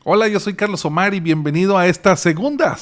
Hola, yo soy Carlos Omar y bienvenido a esta segunda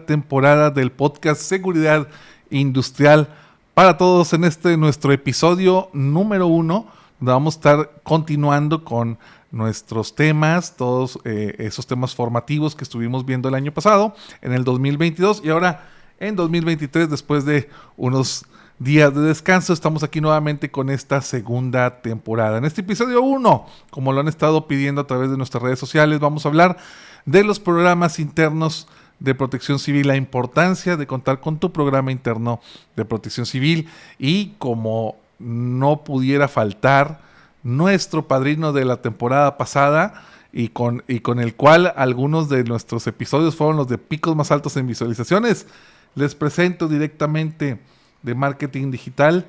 temporada del podcast Seguridad Industrial para Todos en este nuestro episodio número 1, donde vamos a estar continuando con nuestros temas, todos esos temas formativos que estuvimos viendo el año pasado, en el 2022 y ahora en 2023, después de unos días de descanso, estamos aquí nuevamente con esta segunda temporada. En este episodio 1, como lo han estado pidiendo a través de nuestras redes sociales, vamos a hablar de los programas internos de protección civil, la importancia de contar con tu programa interno de protección civil y como no pudiera faltar, nuestro padrino de la temporada pasada y con el cual algunos de nuestros episodios fueron los de picos más altos en visualizaciones. Les presento directamente de marketing digital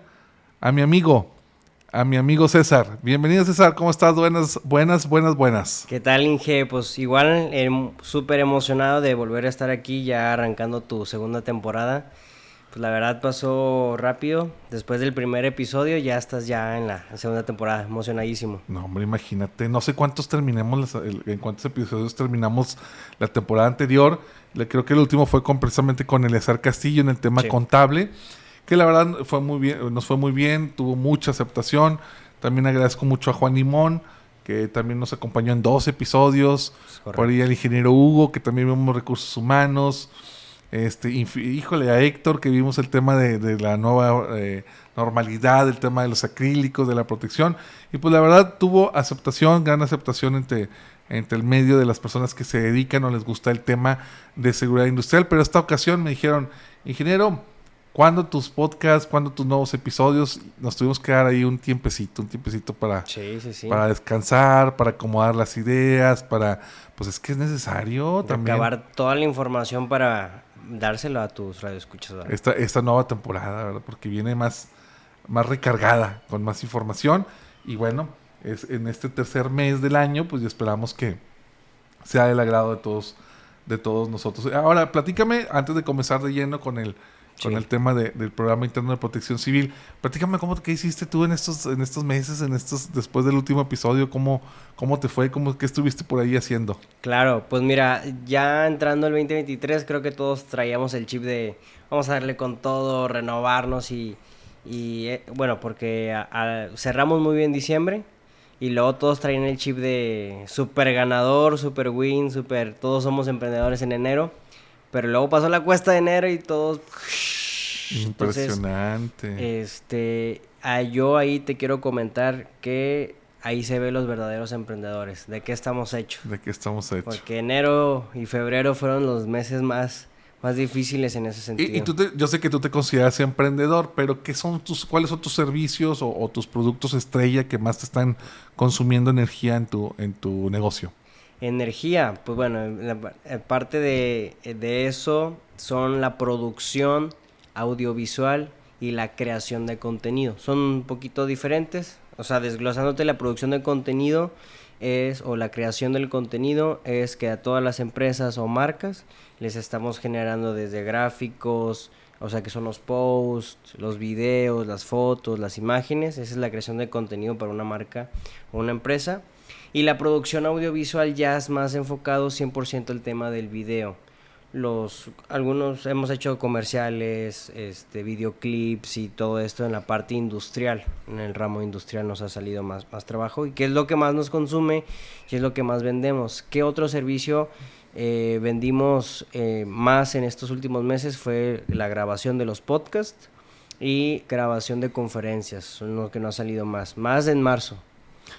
a mi amigo César. Bienvenido, César, ¿cómo estás? Buenas. ¿Qué tal, Inge? Pues igual súper emocionado de volver a estar aquí ya arrancando tu segunda temporada. Pues la verdad pasó rápido. Después del primer episodio ya estás ya en la segunda temporada, emocionadísimo. No, hombre, imagínate, no sé cuántos terminemos, en cuántos episodios terminamos la temporada anterior. Creo que el último fue precisamente con Eleazar Castillo en el tema contable, que la verdad nos fue muy bien, tuvo mucha aceptación. También agradezco mucho a Juan Limón, que también nos acompañó en 2 episodios. Por ahí al ingeniero Hugo, que también vimos recursos humanos. Híjole, a Héctor, que vimos el tema de la nueva normalidad, el tema de los acrílicos, de la protección. Y pues la verdad tuvo aceptación, gran aceptación entre el medio de las personas que se dedican o les gusta el tema de seguridad industrial. Pero esta ocasión me dijeron, ingeniero, ¿cuándo tus podcasts, cuándo tus nuevos episodios? Nos tuvimos que dar ahí un tiempecito para, para descansar, para acomodar las ideas, pues es que es necesario también acabar toda la información para dárselo a tus radioescuchas, ¿verdad? Esta nueva temporada, ¿verdad? Porque viene más recargada, con más información. Y bueno, es en este tercer mes del año, pues ya esperamos que sea del agrado de todos nosotros. Ahora, platícame, antes de comenzar de lleno con el tema del programa interno de protección civil, platícame qué hiciste tú en estos meses, después del último episodio, cómo te fue, qué estuviste por ahí haciendo. Claro, pues mira, ya entrando el 2023, creo que todos traíamos el chip de vamos a darle con todo, renovarnos y bueno, porque cerramos muy bien diciembre y luego todos traían el chip de super ganador, super win, todos somos emprendedores en enero. Pero luego pasó la cuesta de enero y todos... Impresionante. Entonces, yo ahí te quiero comentar que ahí se ven los verdaderos emprendedores. ¿De qué estamos hechos? Porque enero y febrero fueron los meses más difíciles en ese sentido. Yo sé que tú te consideras emprendedor, pero ¿cuáles son tus servicios o tus productos estrella que más te están consumiendo energía en tu negocio? Energía, pues bueno, parte de eso son la producción audiovisual y la creación de contenido. Son un poquito diferentes, o sea, desglosándote, la producción de contenido o la creación del contenido es que a todas las empresas o marcas les estamos generando desde gráficos, o sea, que son los posts, los videos, las fotos, las imágenes. Esa es la creación de contenido para una marca o una empresa. Y la producción audiovisual ya es más enfocado 100% al tema del video. Algunos hemos hecho comerciales, videoclips y todo esto en la parte industrial. En el ramo industrial nos ha salido más trabajo. ¿Y qué es lo que más nos consume? ¿Qué es lo que más vendemos? ¿Qué otro servicio vendimos más en estos últimos meses? Fue la grabación de los podcasts y grabación de conferencias. Son los que nos ha salido más en marzo.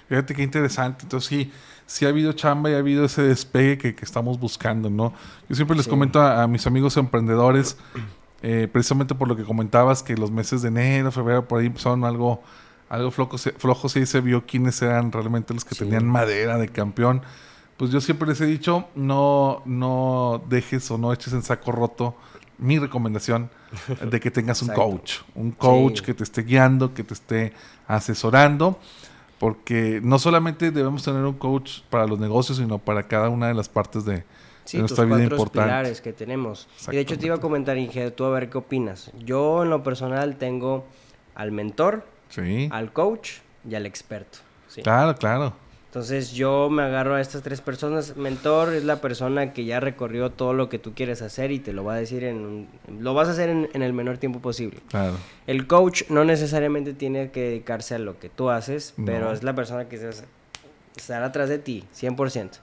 Fíjate qué interesante. Entonces sí ha habido chamba y ha habido ese despegue que estamos buscando, ¿no? Yo siempre les comento a mis amigos emprendedores, precisamente por lo que comentabas, que los meses de enero, febrero, por ahí son algo flojos y se vio quiénes eran realmente los que tenían madera de campeón. Pues yo siempre les he dicho, no dejes o no eches en saco roto mi recomendación de que tengas un coach que te esté guiando, que te esté asesorando. Porque no solamente debemos tener un coach para los negocios, sino para cada una de las partes de nuestra vida importante. Los pilares que tenemos. Y de hecho te iba a comentar, Inge, tú a ver qué opinas. Yo en lo personal tengo al mentor, al coach y al experto. ¿Sí? Claro. Entonces yo me agarro a estas 3 personas. Mentor es la persona que ya recorrió todo lo que tú quieres hacer y te lo va a decir lo vas a hacer en el menor tiempo posible. Claro. El coach no necesariamente tiene que dedicarse a lo que tú haces, pero No. es la persona que estará atrás de ti, 100%.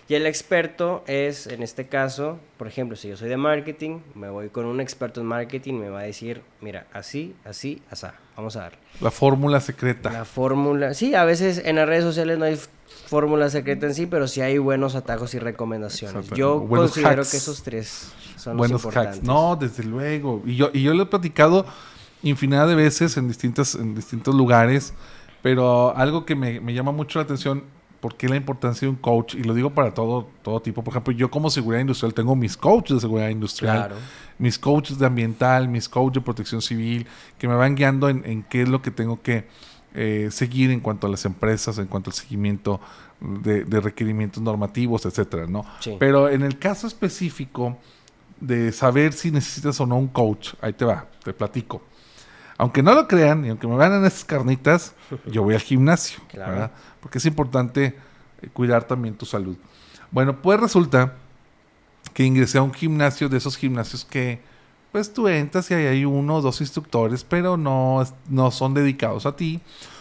Y el experto es, en este caso, por ejemplo, si yo soy de marketing, me voy con un experto en marketing, me va a decir, mira, así, así, asá, vamos a darle. La fórmula secreta. La fórmula, sí, a veces en las redes sociales no hay fórmula secreta en sí, pero sí hay buenos atajos y recomendaciones. Exacto. Yo Buenos considero hacks. que esos 3 son Buenos los importantes. hacks. No, desde luego. Y yo lo he platicado infinidad de veces en distintos lugares, pero algo que me llama mucho la atención, porque la importancia de un coach, y lo digo para todo tipo. Por ejemplo, yo como seguridad industrial tengo mis coaches de seguridad industrial, Claro. mis coaches de ambiental, mis coaches de protección civil, que me van guiando en qué es lo que tengo que seguir en cuanto a las empresas, en cuanto al seguimiento de requerimientos normativos, etcétera, ¿no? Sí. Pero en el caso específico de saber si necesitas o no un coach, ahí te va, te platico. Aunque no lo crean y aunque me vean en esas carnitas, yo voy al gimnasio, Claro. ¿verdad? Porque es importante cuidar también tu salud. Bueno, pues resulta que ingresé a un gimnasio, de esos gimnasios que pues tú entras y ahí hay 1 o 2 instructores, pero no son dedicados a ti.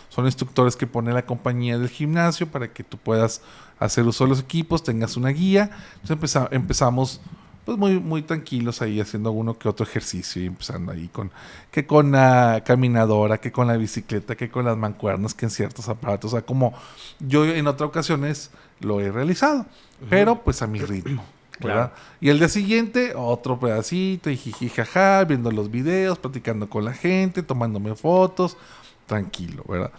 Son instructores que pone la compañía del gimnasio para que tú puedas hacer uso de los equipos, tengas una guía. Entonces empezamos pues muy tranquilos ahí haciendo uno que otro ejercicio y empezando ahí con la caminadora, que con la bicicleta, que con las mancuernas, que en ciertos aparatos. O sea, como yo en otras ocasiones lo he realizado, pero pues a mi ritmo. ¿Verdad? Claro. Y el día siguiente, otro pedacito, y jiji, jaja, viendo los videos, platicando con la gente, tomándome fotos, tranquilo, ¿verdad?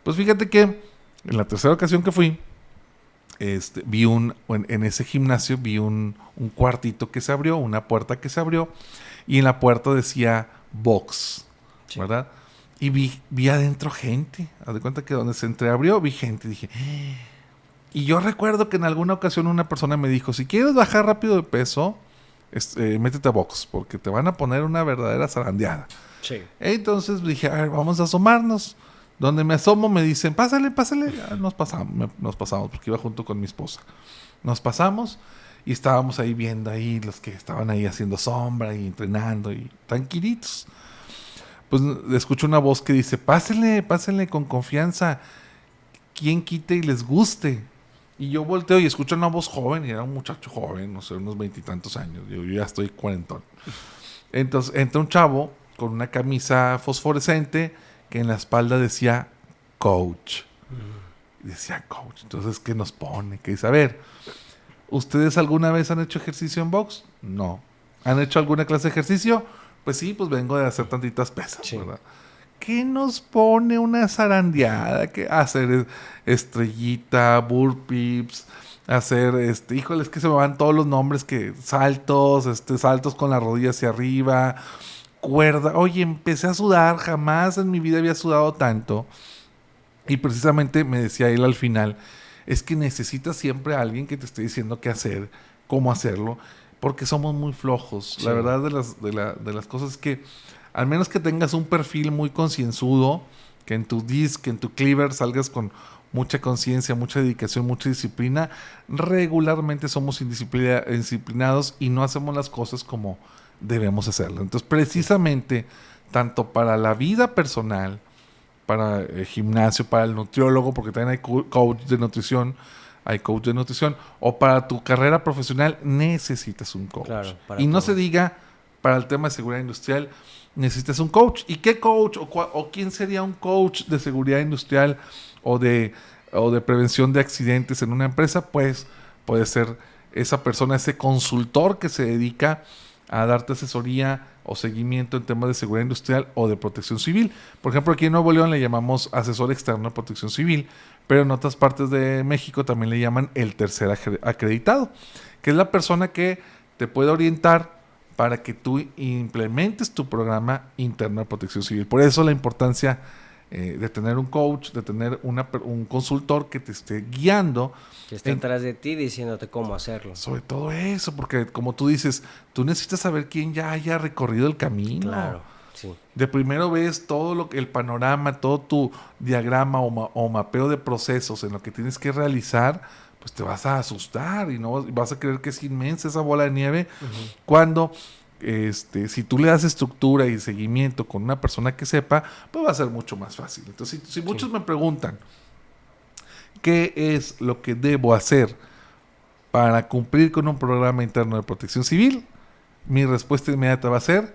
Pues fíjate que en la tercera ocasión que fui, vi en ese gimnasio vi un cuartito que se abrió, una puerta que se abrió, y en la puerta decía box, Sí. ¿verdad? Y vi adentro gente, haz de cuenta que donde se entreabrió, vi gente, dije... Y yo recuerdo que en alguna ocasión una persona me dijo, si quieres bajar rápido de peso, métete a box, porque te van a poner una verdadera zarandeada. Sí. Entonces dije, a ver, vamos a asomarnos. Donde me asomo me dicen, pásale. Ya nos pasamos, porque iba junto con mi esposa. Nos pasamos y estábamos ahí viendo ahí los que estaban ahí haciendo sombra y entrenando y tranquilitos. Pues escucho una voz que dice, pásenle con confianza. ¿Quién quite y les guste? Y yo volteo y escucho una voz joven, y era un muchacho joven, no sé, unos 20 y tantos años. Yo ya estoy cuarentón. Entonces entra un chavo con una camisa fosforescente que en la espalda decía coach. Y decía coach. Entonces, ¿qué nos pone? Que dice, a ver, ¿ustedes alguna vez han hecho ejercicio en box? No. ¿Han hecho alguna clase de ejercicio? Pues sí, pues vengo de hacer tantitas pesas, Sí. ¿verdad? ¿Qué nos pone una zarandeada? ¿Qué hacer? Estrellita, burpees, hacer, híjole, es que se me van todos los nombres, que saltos, saltos con la rodilla hacia arriba, cuerda. Oye, empecé a sudar, jamás en mi vida había sudado tanto. Y precisamente me decía él al final, es que necesitas siempre a alguien que te esté diciendo qué hacer, cómo hacerlo, porque somos muy flojos. Sí. La verdad de las cosas es que al menos que tengas un perfil muy concienzudo, que en tu disc, en tu cleaver salgas con mucha conciencia, mucha dedicación, mucha disciplina, regularmente somos indisciplinados y no hacemos las cosas como debemos hacerlas. Entonces, precisamente, tanto para la vida personal, para el gimnasio, para el nutriólogo, porque también hay coach de nutrición, o para tu carrera profesional necesitas un coach. Claro, para y no todo. se diga para el tema de seguridad industrial, necesitas un coach. ¿Y qué coach o quién sería un coach de seguridad industrial o de prevención de accidentes en una empresa? Pues puede ser esa persona, ese consultor que se dedica a darte asesoría o seguimiento en temas de seguridad industrial o de protección civil. Por ejemplo, aquí en Nuevo León le llamamos asesor externo de protección civil, pero en otras partes de México también le llaman el tercer acreditado, que es la persona que te puede orientar para que tú implementes tu programa interno de protección civil. Por eso la importancia de tener un coach, de tener un consultor que te esté guiando. Que esté atrás de ti diciéndote cómo hacerlo. Sobre todo eso, porque como tú dices, tú necesitas saber quién ya haya recorrido el camino. Claro. Sí. De primero ves todo el panorama, todo tu diagrama o mapeo de procesos en lo que tienes que realizar, pues te vas a asustar y no vas a creer que es inmensa esa bola de nieve. Ujú. Cuando si tú le das estructura y seguimiento con una persona que sepa, pues va a ser mucho más fácil. Entonces, si muchos Sí. me preguntan qué es lo que debo hacer para cumplir con un programa interno de protección civil, mi respuesta inmediata va a ser: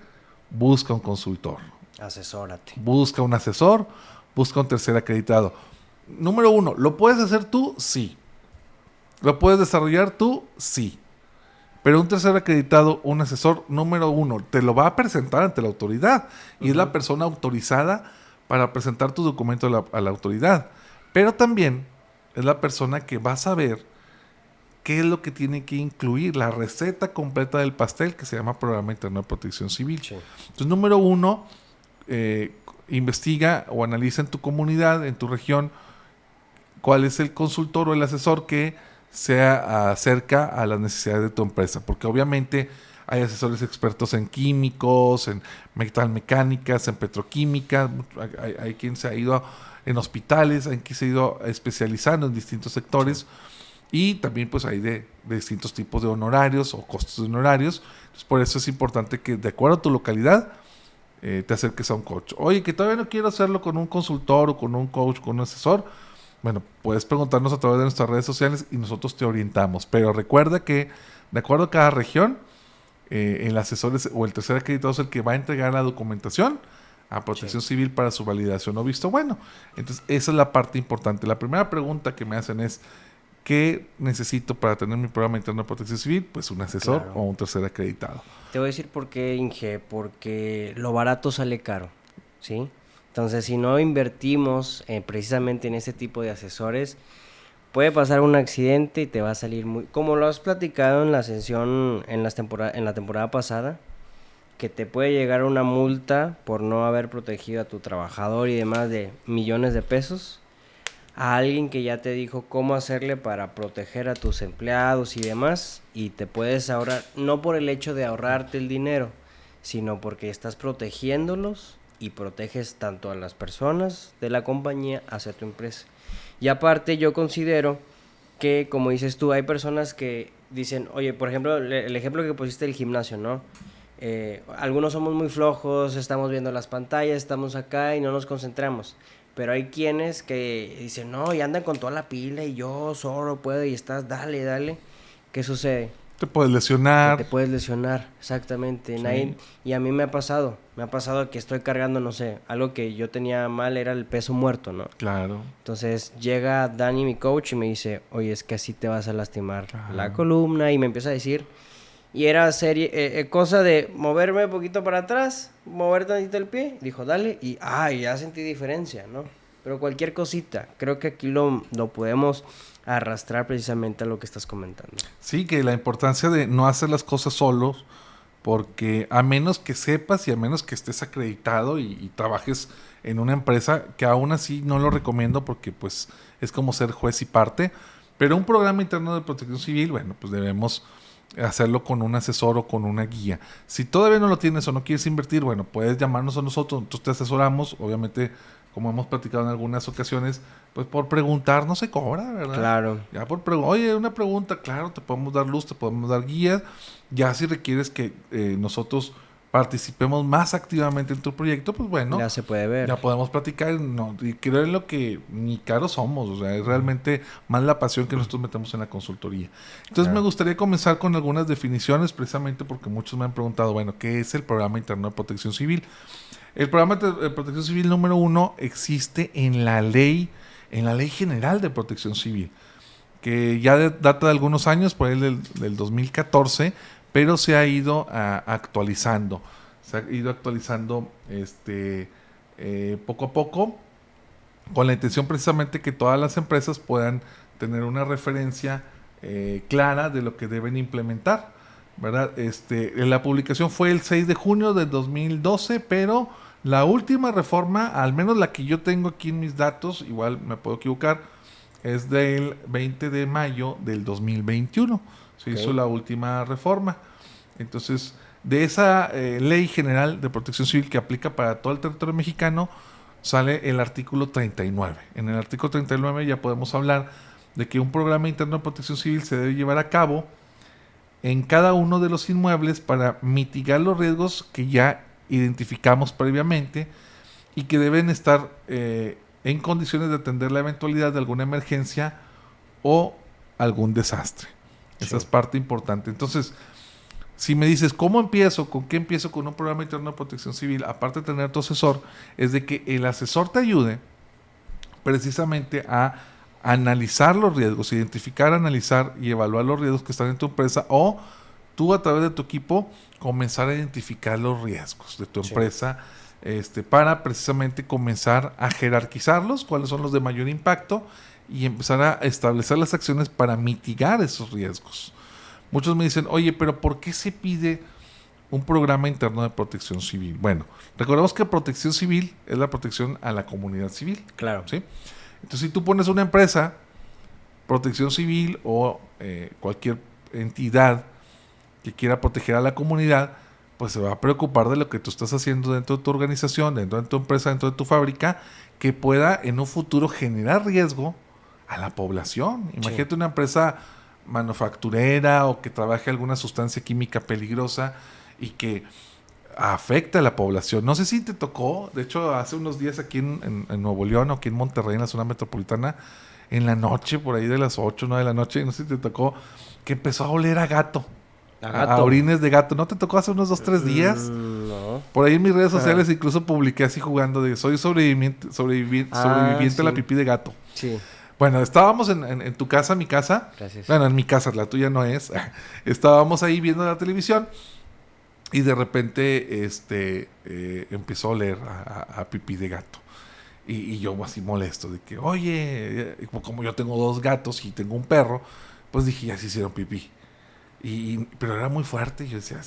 busca un consultor, Asesórate. busca un asesor, busca un tercer acreditado. Número uno, ¿lo puedes hacer tú? Sí. ¿Lo puedes desarrollar tú? Sí. Pero un tercer acreditado, un asesor, número uno, te lo va a presentar ante la autoridad y es la Ujú. persona autorizada para presentar tu documento a la autoridad. Pero también es la persona que va a saber qué es lo que tiene que incluir, la receta completa del pastel que se llama Programa Interno de Protección Civil. Sí. Entonces, número uno, investiga o analiza en tu comunidad, en tu región, cuál es el consultor o el asesor que se acerca a las necesidades de tu empresa, porque obviamente hay asesores expertos en químicos, en metalmecánicas, en petroquímica, hay quien se ha ido en hospitales, hay quien se ha ido especializando en distintos sectores. Sí. Y también pues hay de distintos tipos de honorarios o costos de honorarios. Entonces, por eso es importante que de acuerdo a tu localidad te acerques a un coach. Oye, que todavía no quiero hacerlo con un consultor o con un coach, con un asesor. Bueno, puedes preguntarnos a través de nuestras redes sociales y nosotros te orientamos. Pero recuerda que de acuerdo a cada región, el asesor o el tercer acreditado es el que va a entregar la documentación a Protección Sí. Civil para su validación o visto bueno. Entonces, esa es la parte importante. La primera pregunta que me hacen es: ¿qué necesito para tener mi programa interno de protección civil? Pues un asesor o Claro. un tercer acreditado. Te voy a decir por qué, Inge, porque lo barato sale caro, ¿sí? Entonces, si no invertimos precisamente en ese tipo de asesores, puede pasar un accidente y te va a salir muy... Como lo has platicado en la sesión, en la temporada pasada, que te puede llegar una multa por no haber protegido a tu trabajador y demás de millones de pesos, a alguien que ya te dijo cómo hacerle para proteger a tus empleados y demás, y te puedes ahorrar, no por el hecho de ahorrarte el dinero, sino porque estás protegiéndolos y proteges tanto a las personas de la compañía hacia tu empresa. Y aparte yo considero que, como dices tú, hay personas que dicen, oye, por ejemplo, el ejemplo que pusiste del gimnasio, ¿no? Algunos somos muy flojos, estamos viendo las pantallas, estamos acá y no nos concentramos. Pero hay quienes que dicen, no, y andan con toda la pila y yo solo puedo y estás, dale, dale. ¿Qué sucede? Te puedes Que lesionar. te puedes lesionar, exactamente. Sí, Y a mí me ha pasado que estoy cargando, no sé, algo que yo tenía mal era el peso muerto, ¿no? claro, Entonces llega Dani, mi coach, y me dice, oye, es que así te vas a lastimar la claro. columna, y me empieza a decir, y era cosa de moverme un poquito para atrás, mover tantito el pie, dijo, dale, y ya sentí diferencia, ¿no? Pero cualquier cosita, creo que aquí lo podemos arrastrar precisamente a lo que estás comentando. Sí, que la importancia de no hacer las cosas solos, porque a menos que sepas y a menos que estés acreditado y trabajes en una empresa, que aún así no lo recomiendo porque pues es como ser juez y parte, pero un programa interno de protección civil, bueno, pues debemos hacerlo con un asesor o con una guía. Si todavía no lo tienes o no quieres invertir, bueno, puedes llamarnos a nosotros te asesoramos, obviamente, como hemos platicado en algunas ocasiones, pues por preguntar no se cobra, ¿verdad? Claro, Ya oye, una pregunta, claro, te podemos dar luz, te podemos dar guías. Ya si requieres que nosotros participemos más activamente en tu proyecto, pues bueno, ya se puede ver. ya podemos platicar. No, y creo en lo que ni caros somos, o sea, es realmente más la pasión que nosotros metemos en la consultoría. Entonces me Claro. gustaría comenzar con algunas definiciones, precisamente porque muchos me han preguntado, bueno, ¿qué es el Programa Interno de Protección Civil? El Programa de Protección Civil número 1 existe en la Ley General de Protección Civil, que ya data de algunos años, por ahí del 2014, pero se ha ido actualizando. Se ha ido actualizando poco a poco, con la intención precisamente que todas las empresas puedan tener una referencia clara de lo que deben implementar, ¿verdad? La publicación fue el 6 de junio del 2012, pero la última reforma, al menos la que yo tengo aquí en mis datos, igual me puedo equivocar, es del 20 de mayo del 2021. Se hizo Ok. la última reforma. Entonces, De esa ley general de protección civil que aplica para todo el territorio mexicano, sale el artículo 39. En el artículo 39 ya podemos hablar de que un programa interno de protección civil se debe llevar a cabo en cada uno de los inmuebles para mitigar los riesgos que ya identificamos previamente y que deben estar en condiciones de atender la eventualidad de alguna emergencia o algún desastre. Sí. Esa es parte importante. Entonces, si me dices, ¿cómo empiezo? ¿Con qué empiezo con un programa interno de protección civil? Aparte de tener tu asesor, es de que el asesor te ayude precisamente a analizar los riesgos, identificar, analizar y evaluar los riesgos que están en tu empresa, o tú a través de tu equipo comenzar a identificar los riesgos de tu empresa, para precisamente comenzar a jerarquizarlos, cuáles son los de mayor impacto, y empezar a establecer las acciones para mitigar esos riesgos. Muchos me dicen, oye, pero ¿por qué se pide un programa interno de protección civil? Bueno, recordemos que protección civil es la protección a la comunidad civil. Claro. ¿Sí? Entonces, si tú pones una empresa, protección civil o cualquier entidad que quiera proteger a la comunidad, pues se va a preocupar de lo que tú estás haciendo dentro de tu organización, dentro de tu empresa, dentro de tu fábrica, que pueda en un futuro generar riesgo a la población. Imagínate una empresa manufacturera o que trabaje alguna sustancia química peligrosa y que afecta a la población. No sé si te tocó, de hecho hace unos días aquí en Nuevo León o aquí en Monterrey, en la zona metropolitana, en la noche, por ahí de las 8 o 9 de la noche, no sé si te tocó, que empezó a oler a gato. A orines de gato. ¿No te tocó hace unos 2-3 días? No. Por ahí en mis redes sociales incluso publiqué así jugando de soy sobreviviente sí. A la pipí de gato. Sí. Bueno, estábamos en tu casa, mi casa. Gracias. Bueno, en mi casa, la tuya no es. Estábamos ahí viendo la televisión y de repente empezó a oler a pipí de gato. Y yo así molesto de que, oye, como yo tengo 2 gatos y tengo un perro, pues dije, ya se hicieron pipí. Pero era muy fuerte. Yo decía,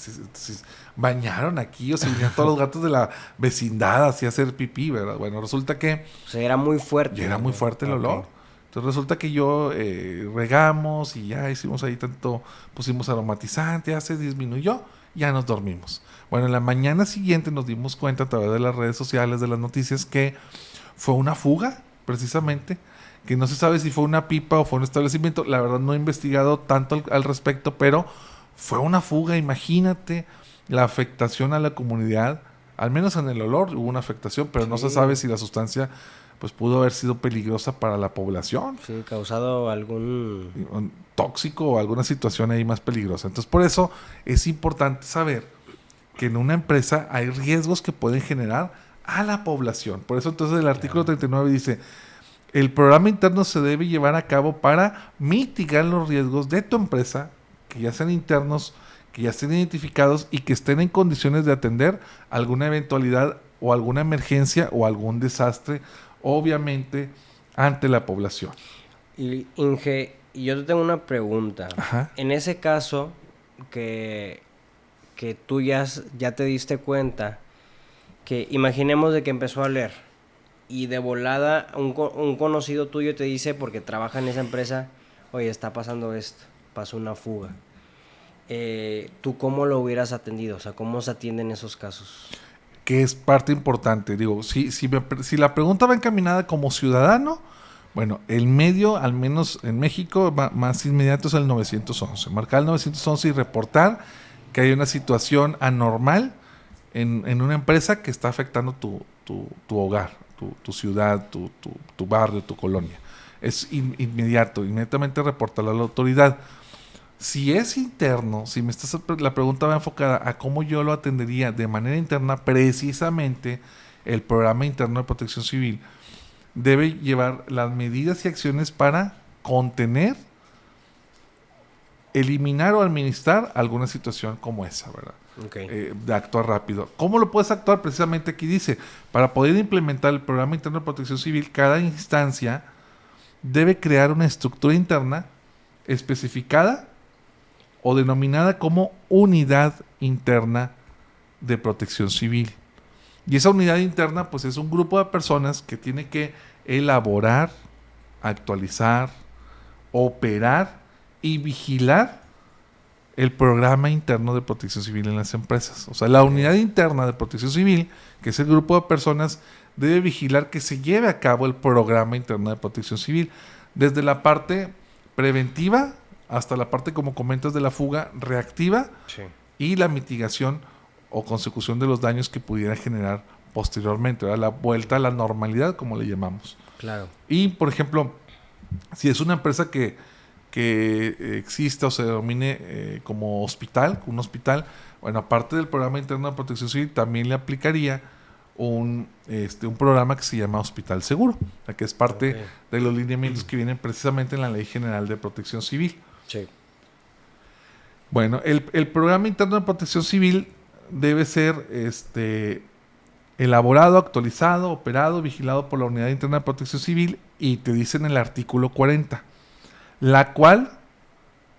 bañaron aquí, o sea, venían todos los gatos de la vecindad así a hacer pipí, ¿verdad? Bueno, resulta que... O sea, era muy fuerte. Ya era muy fuerte el olor. Entonces resulta que yo regamos y ya hicimos ahí pusimos aromatizante, ya se disminuyó, ya nos dormimos. Bueno, en la mañana siguiente nos dimos cuenta a través de las redes sociales, de las noticias, que fue una fuga, precisamente, que no se sabe si fue una pipa o fue un establecimiento. La verdad no he investigado tanto al respecto, pero fue una fuga. Imagínate la afectación a la comunidad, al menos en el olor hubo una afectación, pero no se sabe si la sustancia pues pudo haber sido peligrosa para la población. Sí, causado algún... tóxico o alguna situación ahí más peligrosa. Entonces, por eso es importante saber que en una empresa hay riesgos que pueden generar a la población. Por eso, entonces, el artículo 39 dice, el programa interno se debe llevar a cabo para mitigar los riesgos de tu empresa, que ya sean internos, que ya estén identificados y que estén en condiciones de atender alguna eventualidad o alguna emergencia o algún desastre, obviamente, ante la población. Y Inge, yo te tengo una pregunta. Ajá. En ese caso, que tú ya te diste cuenta, que imaginemos de que empezó a leer, y de volada un conocido tuyo te dice, porque trabaja en esa empresa, oye, está pasando esto, pasó una fuga. ¿Tú cómo lo hubieras atendido? O sea, ¿cómo se atienden esos casos? Que es parte importante. Digo, si la pregunta va encaminada como ciudadano, bueno, el medio, al menos en México, más inmediato es el 911. Marcar el 911 y reportar que hay una situación anormal en una empresa que está afectando tu hogar, tu ciudad, tu barrio, tu colonia. Es inmediatamente reportarlo a la autoridad. Si es interno, la pregunta va enfocada a cómo yo lo atendería de manera interna, precisamente el programa interno de protección civil debe llevar las medidas y acciones para contener, eliminar o administrar alguna situación como esa, ¿verdad? Okay. De actuar rápido. ¿Cómo lo puedes actuar? Precisamente aquí dice, para poder implementar el programa interno de protección civil, cada instancia debe crear una estructura interna especificada o denominada como unidad interna de protección civil. Y esa unidad interna pues es un grupo de personas que tiene que elaborar, actualizar, operar y vigilar el programa interno de protección civil en las empresas. O sea, la unidad interna de protección civil, que es el grupo de personas, debe vigilar que se lleve a cabo el programa interno de protección civil, desde la parte preventiva hasta la parte, como comentas, de la fuga reactiva y la mitigación o consecución de los daños que pudiera generar posteriormente, ¿verdad? La vuelta a la normalidad, como le llamamos. Claro. Y, por ejemplo, si es una empresa que exista o se denomine como hospital, un hospital, bueno, aparte del programa interno de protección civil, también le aplicaría un programa que se llama Hospital Seguro, que es parte de los lineamientos que vienen precisamente en la Ley General de Protección Civil. Sí. Bueno, el programa interno de protección civil debe ser elaborado, actualizado, operado, vigilado por la Unidad Interna de Protección Civil, y te dice en el artículo 40, la cual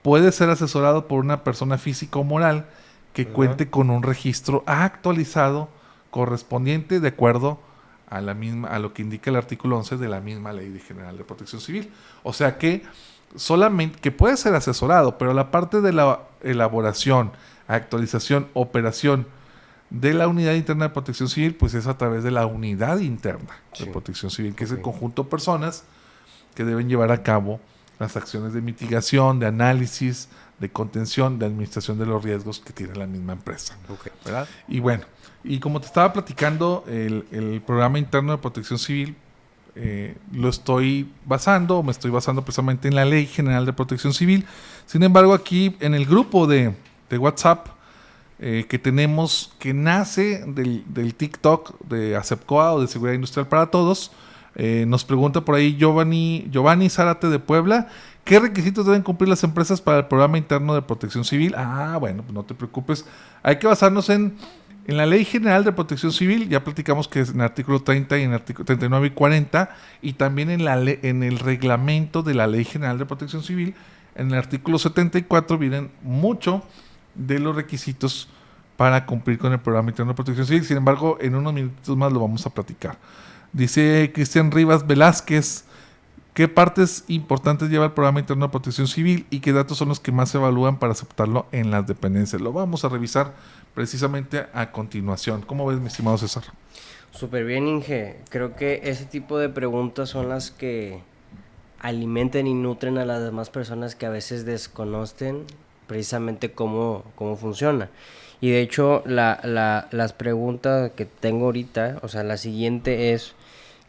puede ser asesorado por una persona física o moral que cuente con un registro actualizado correspondiente de acuerdo a lo que indica el artículo 11 de la misma Ley General de Protección Civil. O sea que solamente que puede ser asesorado, pero la parte de la elaboración, actualización, operación de la Unidad Interna de Protección Civil, pues es a través de la Unidad Interna de Protección Civil, que es el conjunto de personas que deben llevar a cabo las acciones de mitigación, de análisis, de contención, de administración de los riesgos que tiene la misma empresa. ¿Verdad? Y bueno, y como te estaba platicando, el programa interno de protección civil me estoy basando precisamente en la Ley General de Protección Civil. Sin embargo, aquí en el grupo de WhatsApp que tenemos, que nace del TikTok de ASEPCOA o de Seguridad Industrial para Todos, nos pregunta por ahí Giovanni Zárate de Puebla, ¿qué requisitos deben cumplir las empresas para el programa interno de protección civil? Bueno, pues no te preocupes, hay que basarnos en la Ley General de Protección Civil. Ya platicamos que es en el artículo 30 y en el artículo 39 y 40, y también en el reglamento de la Ley General de Protección Civil, en el artículo 74 vienen mucho de los requisitos para cumplir con el programa interno de protección civil. Sin embargo, en unos minutos más lo vamos a platicar. Dice Cristian Rivas Velázquez, ¿qué partes importantes lleva el programa interno de protección civil y qué datos son los que más se evalúan para aceptarlo en las dependencias? Lo vamos a revisar precisamente a continuación. ¿Cómo ves, mi estimado César? Súper bien, Inge. Creo que ese tipo de preguntas son las que alimenten y nutren a las demás personas que a veces desconocen precisamente cómo funciona. Y de hecho, las preguntas que tengo ahorita, o sea, la siguiente es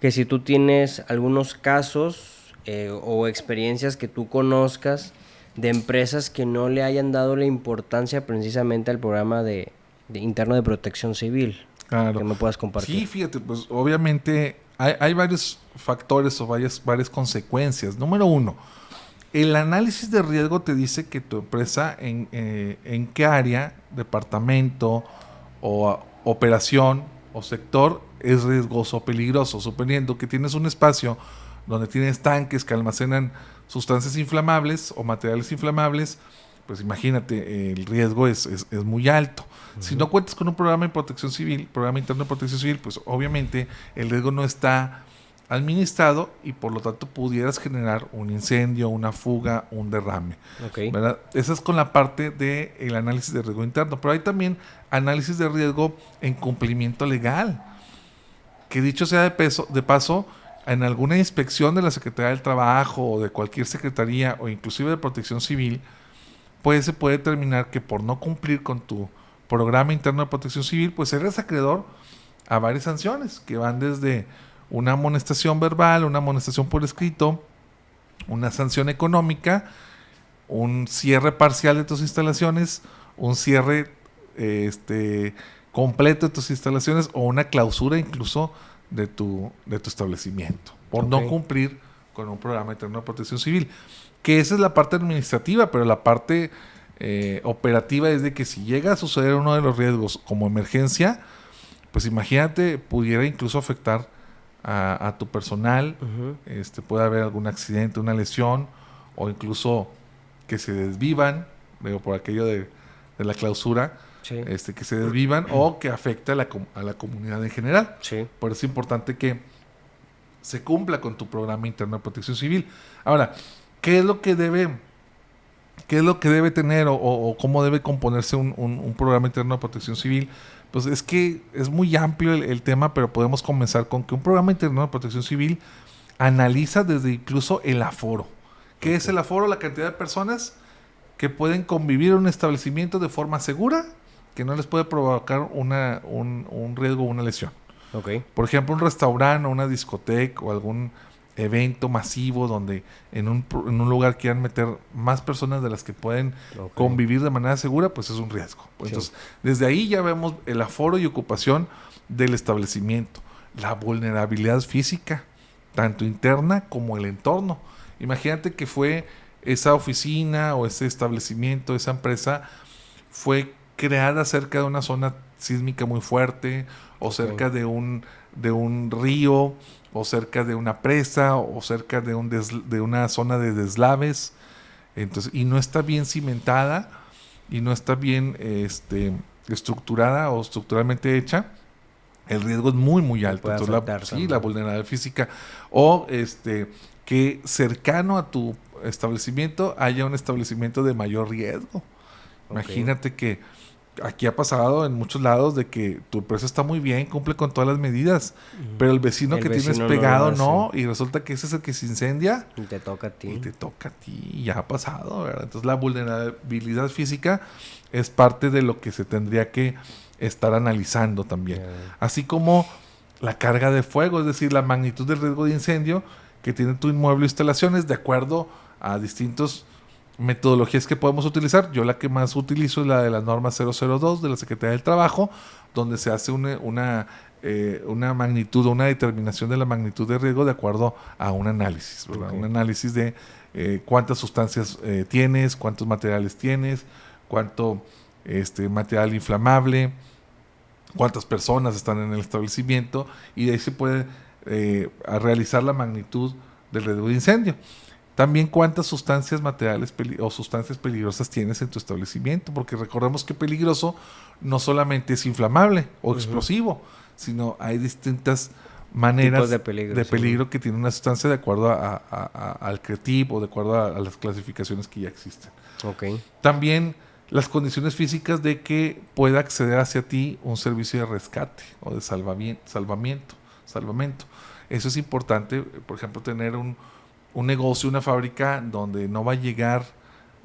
que si tú tienes algunos casos o experiencias que tú conozcas de empresas que no le hayan dado la importancia precisamente al programa de interno de protección civil. Claro. Que me puedas compartir. Sí, fíjate, pues obviamente hay varios factores o varias consecuencias. Número uno, el análisis de riesgo te dice que tu empresa en qué área, departamento o operación o sector es riesgoso o peligroso. Suponiendo que tienes un espacio donde tienes tanques que almacenan sustancias inflamables o materiales inflamables, pues imagínate, el riesgo es muy alto. Si no cuentas con un programa de protección civil, programa interno de protección civil, pues obviamente el riesgo no está administrado y por lo tanto pudieras generar un incendio, una fuga, un derrame. ¿Verdad? Esa es con la parte del análisis de riesgo interno, pero hay también análisis de riesgo en cumplimiento legal, que dicho sea de paso, en alguna inspección de la Secretaría del Trabajo o de cualquier secretaría o inclusive de protección civil, pues se puede determinar que por no cumplir con tu programa interno de protección civil, pues eres acreedor a varias sanciones que van desde una amonestación verbal, una amonestación por escrito, una sanción económica, un cierre parcial de tus instalaciones, un cierre completo de tus instalaciones o una clausura incluso de tu establecimiento por no cumplir con un programa interno de protección civil. Que esa es la parte administrativa, pero la parte operativa es de que si llega a suceder uno de los riesgos como emergencia, pues imagínate, pudiera incluso afectar a tu personal, puede haber algún accidente, una lesión, o incluso que se desvivan, por aquello de la clausura, que se desvivan o que afecte a la comunidad en general. Por eso es importante que se cumpla con tu programa interno de protección civil. Ahora, ¿qué es lo que debe ¿qué es lo que debe tener o cómo debe componerse un programa interno de protección civil? Pues es que es muy amplio el tema, pero podemos comenzar con que un programa interno de protección civil analiza desde incluso el aforo. ¿Qué es el aforo? La cantidad de personas que pueden convivir en un establecimiento de forma segura, que no les puede provocar un riesgo o una lesión. Okay. Por ejemplo, un restaurante o una discoteca o algún evento masivo donde en un lugar quieran meter más personas de las que pueden convivir de manera segura, pues es un riesgo. Entonces, desde ahí ya vemos el aforo y ocupación del establecimiento, la vulnerabilidad física, tanto interna como el entorno. Imagínate que fue esa oficina o ese establecimiento, esa empresa, fue creada cerca de una zona sísmica muy fuerte, o cerca de un río, o cerca de una presa, o cerca de una zona de deslaves. Entonces, y no está bien cimentada, y no está bien estructurada o estructuralmente hecha, el riesgo es muy, muy alto. Entonces, la vulnerabilidad física. O que cercano a tu establecimiento haya un establecimiento de mayor riesgo. Imagínate que aquí ha pasado en muchos lados de que tu empresa está muy bien, cumple con todas las medidas, pero el vecino que tienes pegado no, y resulta que ese es el que se incendia. Y te toca a ti. Y ya ha pasado, ¿verdad? Entonces la vulnerabilidad física es parte de lo que se tendría que estar analizando también. Así como la carga de fuego, es decir, la magnitud del riesgo de incendio que tiene tu inmueble o instalaciones de acuerdo a distintos metodologías que podemos utilizar. Yo la que más utilizo es la de la norma 002 de la Secretaría del Trabajo, donde se hace una magnitud o una determinación de la magnitud de riesgo de acuerdo a un análisis, ¿verdad? Un análisis de cuántas sustancias tienes, cuántos materiales tienes, cuánto material inflamable, cuántas personas están en el establecimiento, y de ahí se puede realizar la magnitud del riesgo de incendio. También cuántas sustancias materiales o sustancias peligrosas tienes en tu establecimiento, porque recordemos que peligroso no solamente es inflamable o explosivo, sino hay distintas maneras de peligro que tiene una sustancia de acuerdo al CRETIP o de acuerdo a las clasificaciones que ya existen. También las condiciones físicas de que pueda acceder hacia ti un servicio de rescate o de salvamento. Eso es importante, por ejemplo, tener un negocio, una fábrica donde no va a llegar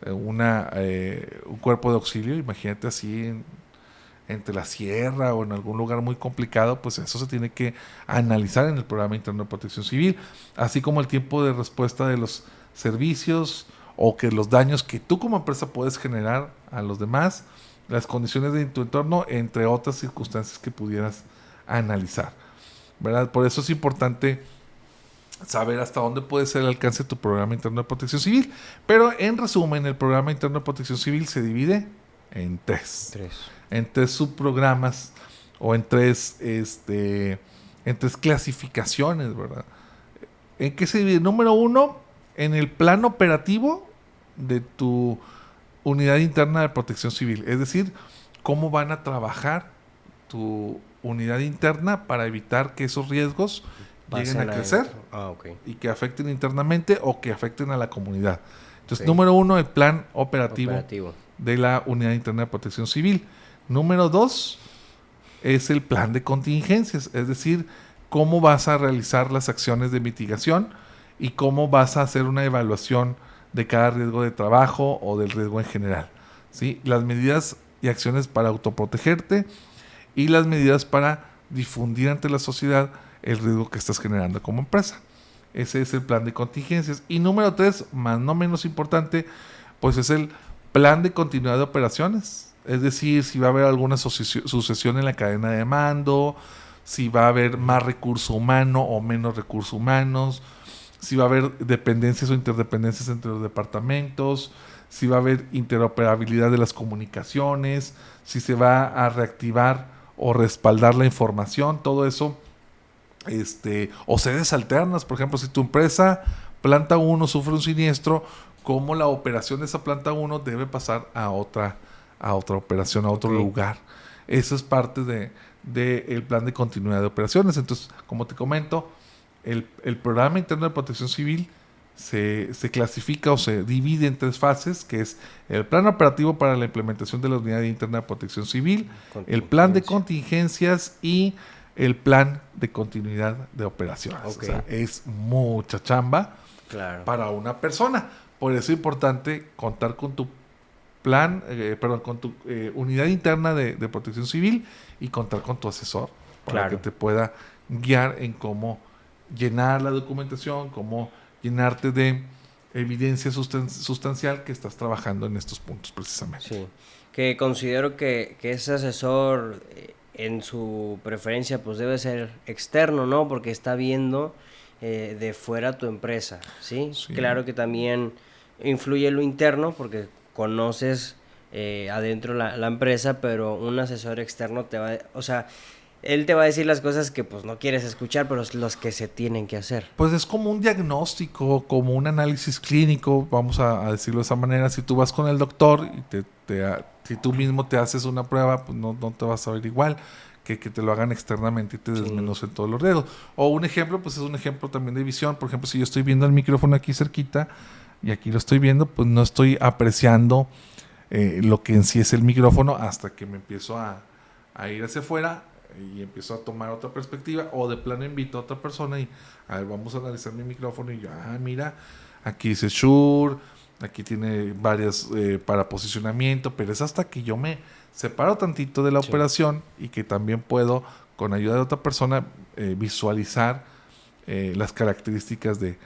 un cuerpo de auxilio. Imagínate así entre la sierra o en algún lugar muy complicado, pues eso se tiene que analizar en el programa interno de protección civil, así como el tiempo de respuesta de los servicios o que los daños que tú como empresa puedes generar a los demás, las condiciones de tu entorno, entre otras circunstancias que pudieras analizar, ¿verdad? Por eso es importante saber hasta dónde puede ser el alcance de tu programa interno de protección civil. Pero en resumen, el programa interno de protección civil se divide en tres subprogramas o en tres clasificaciones, ¿verdad? ¿En qué se divide? Número 1, en el plan operativo de tu unidad interna de protección civil. Es decir, cómo van a trabajar tu unidad interna para evitar que esos riesgos lleguen a crecer y que afecten internamente o que afecten a la comunidad. Entonces, número 1, el plan operativo de la unidad interna de protección civil. Número 2 es el plan de contingencias, es decir, cómo vas a realizar las acciones de mitigación y cómo vas a hacer una evaluación de cada riesgo de trabajo o del riesgo en general, ¿sí? Las medidas y acciones para autoprotegerte y las medidas para difundir ante la sociedad el riesgo que estás generando como empresa. Ese es el plan de contingencias. Y número 3, más no menos importante, pues es el plan de continuidad de operaciones. Es decir, si va a haber alguna sucesión en la cadena de mando, si va a haber más recurso humano o menos recursos humanos, si va a haber dependencias o interdependencias entre los departamentos, si va a haber interoperabilidad de las comunicaciones, si se va a reactivar o respaldar la información, todo eso, o sedes alternas. Por ejemplo, si tu empresa, planta 1, sufre un siniestro, cómo la operación de esa planta 1 debe pasar a otra operación, a otro lugar. Eso es parte del plan de continuidad de operaciones. Entonces, como te comento, el programa interno de protección civil se clasifica o se divide en 3 fases, que es el plan operativo para la implementación de la Unidad Interna de Protección Civil, el plan de contingencias y el plan de continuidad de operaciones. Okay. O sea, es mucha chamba para una persona. Por eso es importante contar con tu plan, con tu unidad interna de protección civil y contar con tu asesor para que te pueda guiar en cómo llenar la documentación, cómo llenarte de evidencia sustancial que estás trabajando en estos puntos precisamente. Sí, que considero que ese asesor en su preferencia pues debe ser externo, ¿no? Porque está viendo de fuera tu empresa, ¿sí? Sí. Claro que también influye lo interno porque conoces adentro la empresa, pero un asesor externo te va, o sea, él te va a decir las cosas que pues no quieres escuchar, pero los que se tienen que hacer. Pues es como un diagnóstico, como un análisis clínico, vamos a decirlo de esa manera. Si tú vas con el doctor y si tú mismo te haces una prueba, pues no te vas a ver igual que te lo hagan externamente y te desmenocen todos los dedos. O un ejemplo, pues es un ejemplo también de visión. Por ejemplo, si yo estoy viendo el micrófono aquí cerquita y aquí lo estoy viendo, pues no estoy apreciando lo que en sí es el micrófono hasta que me empiezo a ir hacia afuera y empiezo a tomar otra perspectiva, o de plano invito a otra persona y a ver, vamos a analizar mi micrófono y yo, mira, aquí dice Shure, aquí tiene varias para posicionamiento, pero es hasta que yo me separo tantito de la operación y que también puedo, con ayuda de otra persona, visualizar las características de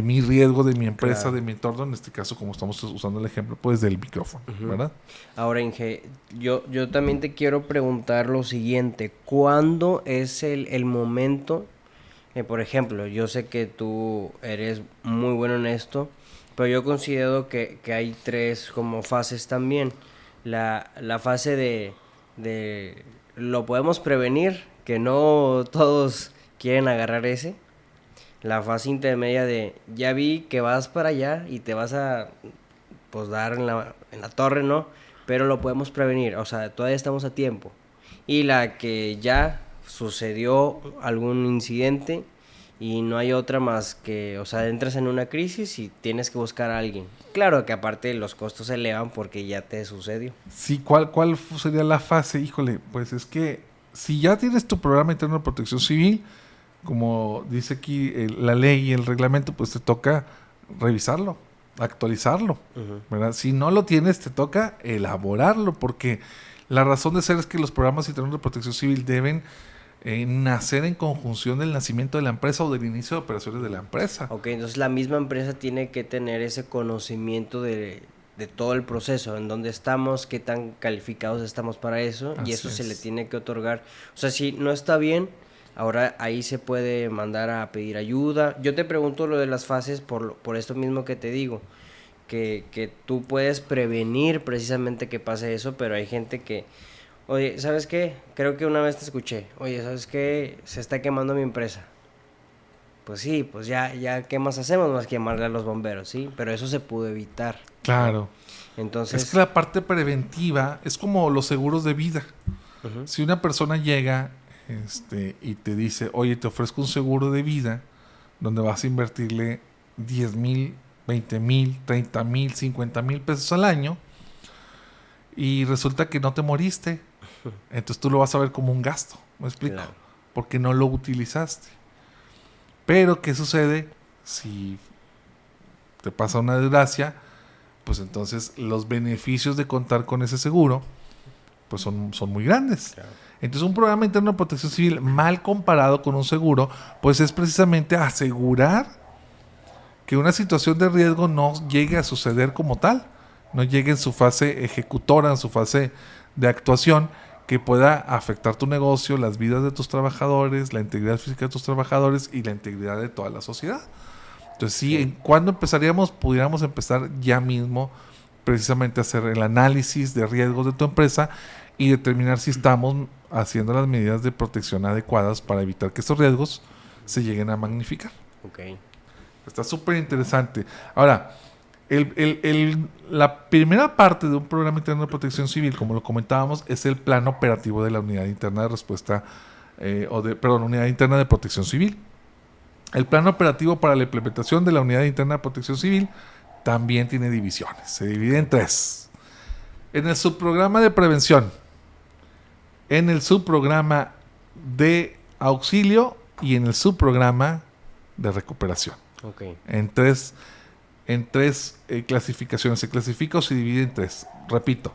mi riesgo, de mi empresa, de mi entorno, en este caso, como estamos usando el ejemplo, pues del micrófono, ¿verdad? Ahora, Inge, yo también te quiero preguntar lo siguiente, ¿cuándo es el momento? Por ejemplo, yo sé que tú eres muy bueno en esto, pero yo considero que hay 3 como fases también. La fase de lo podemos prevenir, que no todos quieren agarrar ese. La fase intermedia de ya vi que vas para allá y te vas a pues dar en la torre, ¿no? Pero lo podemos prevenir, o sea, todavía estamos a tiempo. Y la que ya sucedió algún incidente y no hay otra más que, o sea, entras en una crisis y tienes que buscar a alguien. Claro que aparte los costos se elevan porque ya te sucedió. Sí, ¿cuál sería la fase? Híjole, pues es que si ya tienes tu programa interno de protección civil, como dice aquí la ley y el reglamento, pues te toca revisarlo, actualizarlo, ¿verdad? Si no lo tienes, te toca elaborarlo, porque la razón de ser es que los programas internos de protección civil deben nacer en conjunción del nacimiento de la empresa o del inicio de operaciones de la empresa. Ok, entonces la misma empresa tiene que tener ese conocimiento de todo el proceso, en dónde estamos, qué tan calificados estamos para eso, y eso se le tiene que otorgar. O sea, si no está bien, ahora ahí se puede mandar a pedir ayuda. Yo te pregunto lo de las fases por esto mismo que te digo, que tú puedes prevenir precisamente que pase eso, pero hay gente que, oye, ¿sabes qué? Creo que una vez te escuché, oye, ¿sabes qué? Se está quemando mi empresa. Pues sí, pues ya ¿qué más hacemos más que llamarle a los bomberos, sí? Pero eso se pudo evitar. Claro. Entonces, es que la parte preventiva es como los seguros de vida. Si una persona llega y te dice, oye, te ofrezco un seguro de vida donde vas a invertirle 10,000, 20,000, 30,000, 50,000 pesos al año y resulta que no te moriste, entonces tú lo vas a ver como un gasto, ¿me explico? Claro. Porque no lo utilizaste. Pero ¿qué sucede si te pasa una desgracia? Pues entonces los beneficios de contar con ese seguro pues son muy grandes. Claro. Entonces un programa interno de protección civil mal comparado con un seguro, pues es precisamente asegurar que una situación de riesgo no llegue a suceder como tal, no llegue en su fase ejecutora, en su fase de actuación, que pueda afectar tu negocio, las vidas de tus trabajadores, la integridad física de tus trabajadores y la integridad de toda la sociedad. Entonces sí, ¿cuándo empezaríamos? Pudiéramos empezar ya mismo precisamente a hacer el análisis de riesgos de tu empresa y determinar si estamos haciendo las medidas de protección adecuadas para evitar que estos riesgos se lleguen a magnificar. Okay. Está súper interesante. Ahora, la primera parte de un programa interno de protección civil, como lo comentábamos, es el plan operativo de la unidad interna de respuesta, unidad interna de protección civil. El plan operativo para la implementación de la Unidad Interna de Protección Civil también tiene divisiones. Se divide en 3. En el subprograma de prevención, en el subprograma de auxilio y en el subprograma de recuperación. Okay. En tres clasificaciones. Se clasifica o se divide en 3. Repito,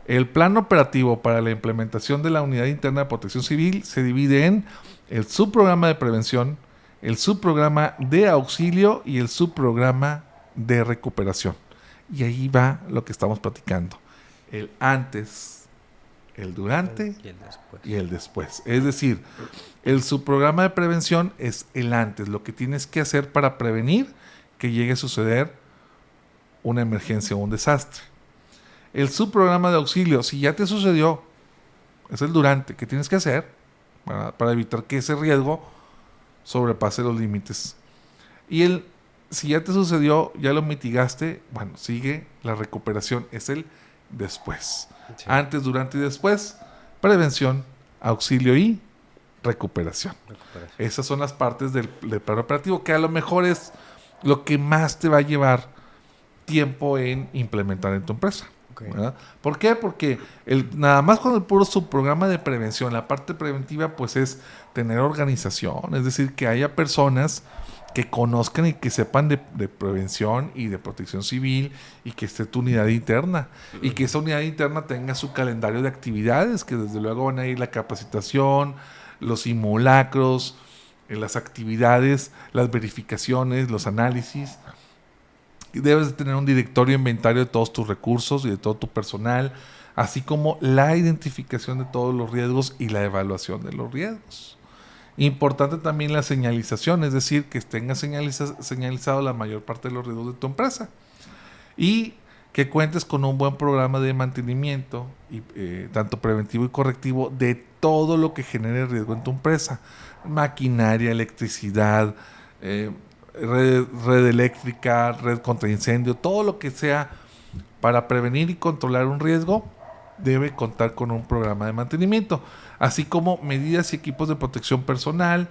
el plan operativo para la implementación de la Unidad Interna de Protección Civil se divide en el subprograma de prevención, el subprograma de auxilio y el subprograma de recuperación. Y ahí va lo que estamos platicando. El antes, el durante y el después. Es decir, el subprograma de prevención es el antes, lo que tienes que hacer para prevenir que llegue a suceder una emergencia o un desastre. El subprograma de auxilio, si ya te sucedió, es el durante, ¿qué tienes que hacer para evitar que ese riesgo sobrepase los límites? Y si ya te sucedió, ya lo mitigaste, bueno, sigue la recuperación, es el después. Sí. Antes, durante y después, prevención, auxilio y recuperación. Esas son las partes del plan operativo, que a lo mejor es lo que más te va a llevar tiempo en implementar en tu empresa. Okay. ¿Por qué? Porque nada más con el puro subprograma de prevención, la parte preventiva pues es tener organización, es decir, que haya personas que conozcan y que sepan de prevención y de protección civil y que esté tu unidad interna y que esa unidad interna tenga su calendario de actividades, que desde luego van a ir la capacitación, los simulacros, las actividades, las verificaciones, los análisis. Debes de tener un directorio inventario de todos tus recursos y de todo tu personal, así como la identificación de todos los riesgos y la evaluación de los riesgos. Importante también la señalización, es decir, que tengas señalizado la mayor parte de los riesgos de tu empresa y que cuentes con un buen programa de mantenimiento, tanto preventivo y correctivo, de todo lo que genere riesgo en tu empresa. Maquinaria, electricidad, red eléctrica, red contra incendio, todo lo que sea para prevenir y controlar un riesgo debe contar con un programa de mantenimiento, así como medidas y equipos de protección personal,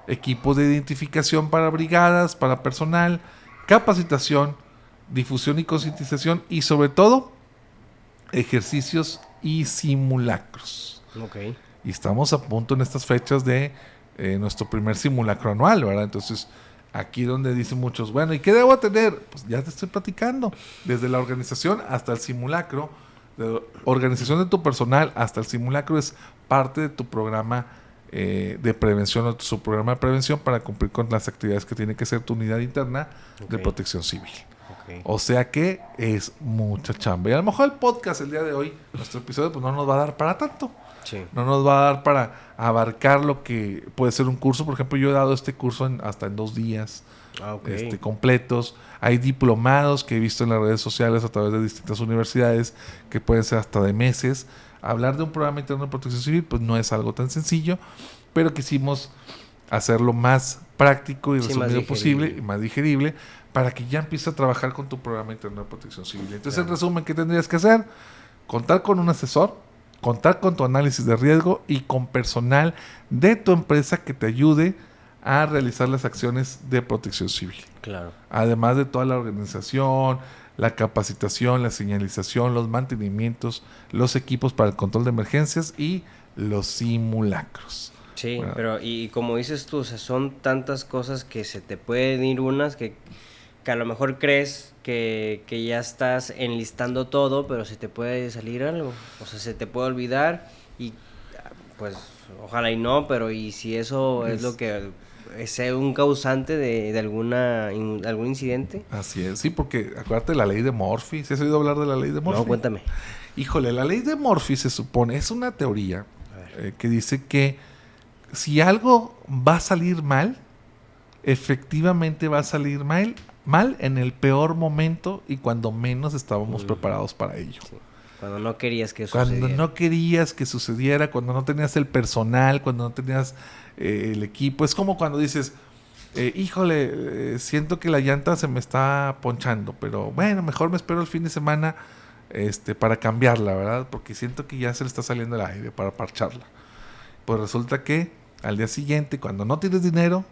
equipos de identificación para brigadas, para personal, capacitación, difusión y concientización y sobre todo ejercicios y simulacros. Okay. Y estamos a punto en estas fechas de nuestro primer simulacro anual, ¿verdad? Entonces aquí donde dicen muchos, bueno, ¿y qué debo tener? Pues ya te estoy platicando, desde la organización hasta el simulacro, de la organización de tu personal hasta el simulacro es parte de tu programa de prevención o su programa de prevención para cumplir con las actividades que tiene que hacer tu unidad interna de protección civil. Okay. O sea que es mucha chamba. Y a lo mejor el podcast el día de hoy, nuestro episodio, pues no nos va a dar para tanto. Sí. No nos va a dar para abarcar lo que puede ser un curso. Por ejemplo, yo he dado este curso hasta en 2 días completos. Hay diplomados que he visto en las redes sociales a través de distintas universidades que pueden ser hasta de meses. Hablar de un programa interno de protección civil pues no es algo tan sencillo, pero quisimos hacerlo más práctico y resumido posible y más digerible para que ya empieces a trabajar con tu programa interno de protección civil. Entonces, en resumen, ¿qué tendrías que hacer? Contar con un asesor, contar con tu análisis de riesgo y con personal de tu empresa que te ayude a realizar las acciones de protección civil. Claro. Además de toda la organización, la capacitación, la señalización, los mantenimientos, los equipos para el control de emergencias y los simulacros. Sí, bueno, pero y como dices tú, o sea, son tantas cosas que se te pueden ir unas que a lo mejor crees que ya estás enlistando todo, pero se te puede salir algo, o sea, se te puede olvidar y pues ojalá y no, pero y si eso es lo que sea un causante de algún incidente. Así es, sí, porque acuérdate de la ley de Murphy. ¿Sí has oído hablar de la ley de Murphy? No, cuéntame. Híjole, la ley de Murphy se supone, es una teoría que dice que si algo va a salir mal, efectivamente va a salir mal en el peor momento y cuando menos estábamos preparados para ello. Sí. Cuando no querías que sucediera. Cuando no querías que sucediera, cuando no tenías el personal, cuando no tenías el equipo. Es como cuando dices, siento que la llanta se me está ponchando, pero bueno, mejor me espero el fin de semana para cambiarla, ¿verdad? Porque siento que ya se le está saliendo el aire para parcharla. Pues resulta que al día siguiente, cuando no tienes dinero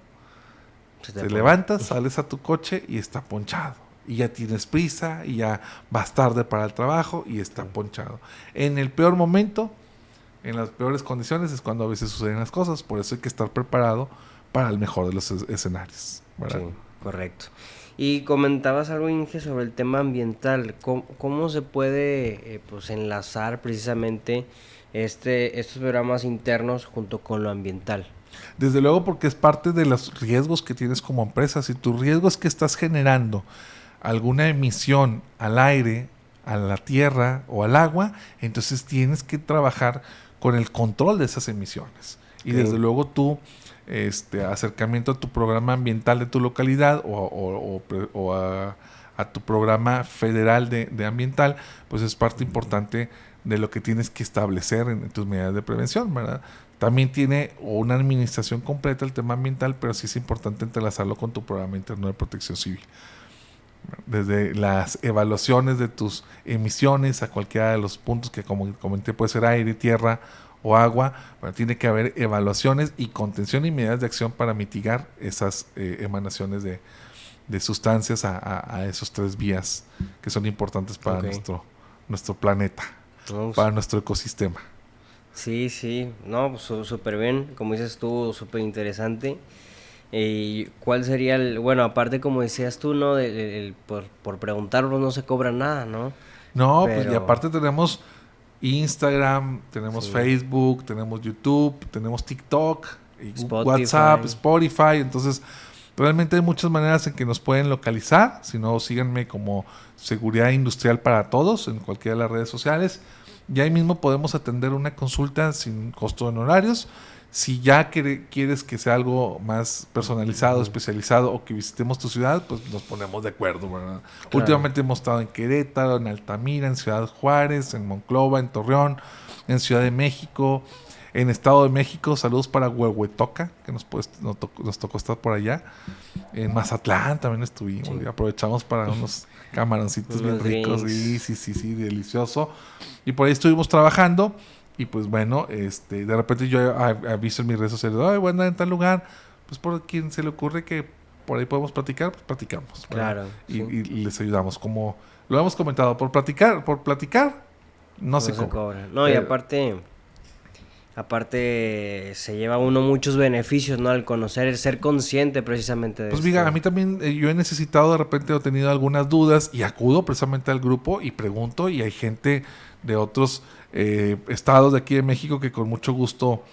Te levantas, sales a tu coche y está ponchado. Y ya tienes prisa y ya vas tarde para el trabajo y está ponchado. En el peor momento, en las peores condiciones, es cuando a veces suceden las cosas. Por eso hay que estar preparado para el mejor de los escenarios, ¿verdad? Sí, correcto. Y comentabas algo, Inge, sobre el tema ambiental. ¿Cómo se puede pues enlazar precisamente estos programas internos junto con lo ambiental? Desde luego, porque es parte de los riesgos que tienes como empresa. Si tu riesgo es que estás generando alguna emisión al aire, a la tierra o al agua, entonces tienes que trabajar con el control de esas emisiones. Y desde luego tu acercamiento a tu programa ambiental de tu localidad o a tu programa federal de ambiental, pues es parte importante de lo que tienes que establecer en tus medidas de prevención, ¿verdad? También tiene una administración completa el tema ambiental, pero sí es importante entrelazarlo con tu programa interno de protección civil. Desde las evaluaciones de tus emisiones a cualquiera de los puntos que, como comenté, puede ser aire, tierra o agua, bueno, tiene que haber evaluaciones y contención y medidas de acción para mitigar esas emanaciones de sustancias a esos 3 vías que son importantes para nuestro planeta, para nuestro ecosistema. Sí, sí, no, pues súper bien, como dices tú, súper interesante. ¿Y cuál sería bueno, aparte como decías tú, ¿no? Por preguntarlo no se cobra nada, ¿no? No, pues y aparte tenemos Instagram, tenemos Facebook, tenemos YouTube, tenemos TikTok, WhatsApp, Spotify. Entonces, realmente hay muchas maneras en que nos pueden localizar. Si no, síganme como Seguridad Industrial para Todos en cualquiera de las redes sociales. Y ahí mismo podemos atender una consulta sin costo de honorarios. Si ya quieres que sea algo más personalizado, especializado o que visitemos tu ciudad, pues nos ponemos de acuerdo, ¿verdad? Claro. Últimamente hemos estado en Querétaro, en Altamira, en Ciudad Juárez, en Monclova, en Torreón, en Ciudad de México, en Estado de México. Saludos para Huehuetoca, que nos tocó estar por allá. En Mazatlán también estuvimos. Y aprovechamos para unos camaroncitos bien ricos. Sí, delicioso. Y por ahí estuvimos trabajando. Y pues bueno, de repente yo he visto en mis redes sociales, ay, voy a andar en tal lugar, pues por quien se le ocurre que por ahí podemos platicar, pues platicamos. Claro. Y les ayudamos, como lo hemos comentado, por platicar no se cobra. No, y aparte se lleva uno muchos beneficios, ¿no? Al conocer, ser consciente precisamente de eso. Pues mira, a mí también yo he necesitado, de repente he tenido algunas dudas y acudo precisamente al grupo y pregunto, y hay gente de otros estados de aquí de México que con mucho gusto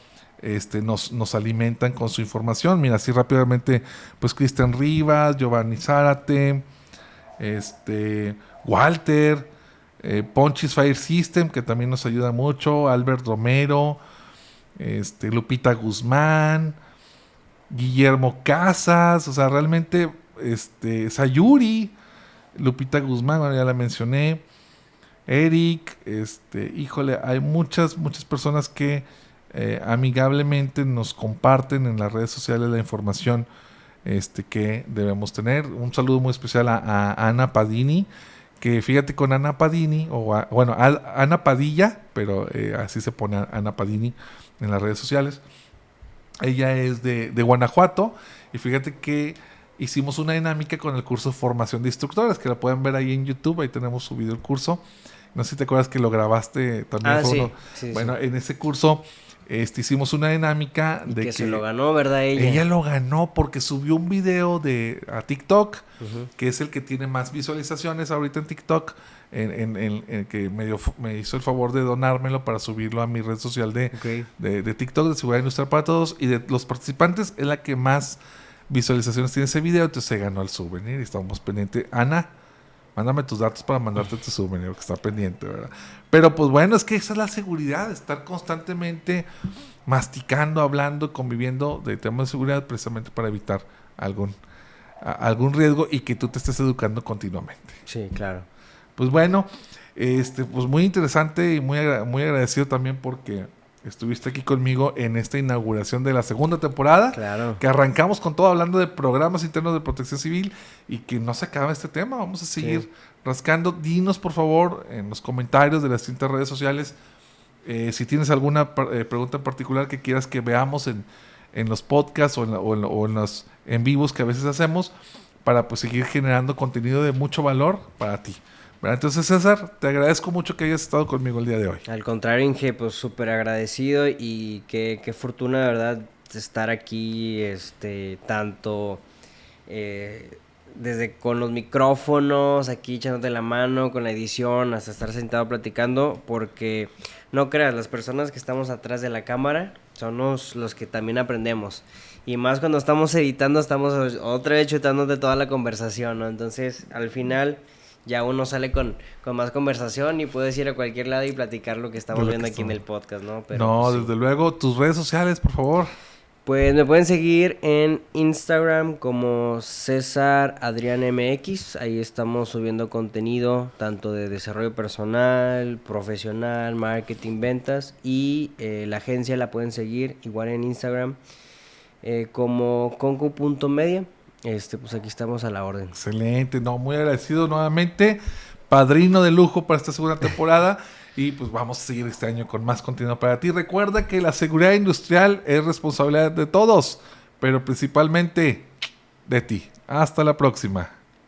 nos alimentan con su información. Mira, así rápidamente, pues Cristian Rivas, Giovanni Zárate, Walter, Ponchis Fire System, que también nos ayuda mucho, Albert Romero, Lupita Guzmán, Guillermo Casas, o sea, realmente Sayuri, Lupita Guzmán, bueno, ya la mencioné, Eric, híjole, hay muchas personas que amigablemente nos comparten en las redes sociales la información que debemos tener. Un saludo muy especial a Ana Padini, que fíjate, con Ana Padini, Ana Padilla, pero así se pone Ana Padini en las redes sociales. Ella es de Guanajuato, y fíjate que hicimos una dinámica con el curso Formación de Instructores, que la pueden ver ahí en YouTube, ahí tenemos subido el curso. No sé si te acuerdas que lo grabaste también. Sí. En ese curso hicimos una dinámica de que se lo ganó, ¿verdad? Ella lo ganó porque subió un video a TikTok, que es el que tiene más visualizaciones ahorita en TikTok, en que me hizo el favor de donármelo para subirlo a mi red social de TikTok, de Seguridad Industrial para Todos, y de los participantes es la que más visualizaciones tiene ese video. Entonces se ganó el souvenir y estamos pendientes. Ana, mándame tus datos para mandarte tu souvenir, que está pendiente, ¿verdad? Pero pues bueno, es que esa es la seguridad, estar constantemente masticando, hablando, conviviendo de temas de seguridad, precisamente para evitar algún riesgo y que tú te estés educando continuamente. Sí, claro. Pues bueno, pues muy interesante y muy agradecido también porque estuviste aquí conmigo en esta inauguración de la segunda temporada. Claro. Que arrancamos con todo hablando de programas internos de protección civil y que no se acaba este tema. Vamos a seguir rascando. Dinos, por favor, en los comentarios de las distintas redes sociales, si tienes alguna pregunta en particular que quieras que veamos en en los podcasts o en los en vivos que a veces hacemos para pues seguir generando contenido de mucho valor para ti. ¿Verdad? Entonces, César, te agradezco mucho que hayas estado conmigo el día de hoy. Al contrario, Inge, pues súper agradecido y qué fortuna, de verdad, estar aquí, tanto desde con los micrófonos, aquí echándote la mano, con la edición, hasta estar sentado platicando, porque no creas, las personas que estamos atrás de la cámara somos los que también aprendemos. Y más cuando estamos editando, estamos otra vez chutándote toda la conversación, ¿no? Entonces, al final ya uno sale con más conversación y puedes ir a cualquier lado y platicar lo que estamos viendo aquí en el podcast, ¿no? Pero, no, sí. Desde luego, tus redes sociales, por favor. Pues me pueden seguir en Instagram como César Adrián MX. Ahí estamos subiendo contenido tanto de desarrollo personal, profesional, marketing, ventas. Y la agencia la pueden seguir igual en Instagram como concu.media. Pues aquí estamos a la orden. Excelente, no, muy agradecido nuevamente, padrino de lujo para esta segunda temporada y pues vamos a seguir este año con más contenido para ti. Recuerda que la seguridad industrial es responsabilidad de todos, pero principalmente de ti. Hasta la próxima.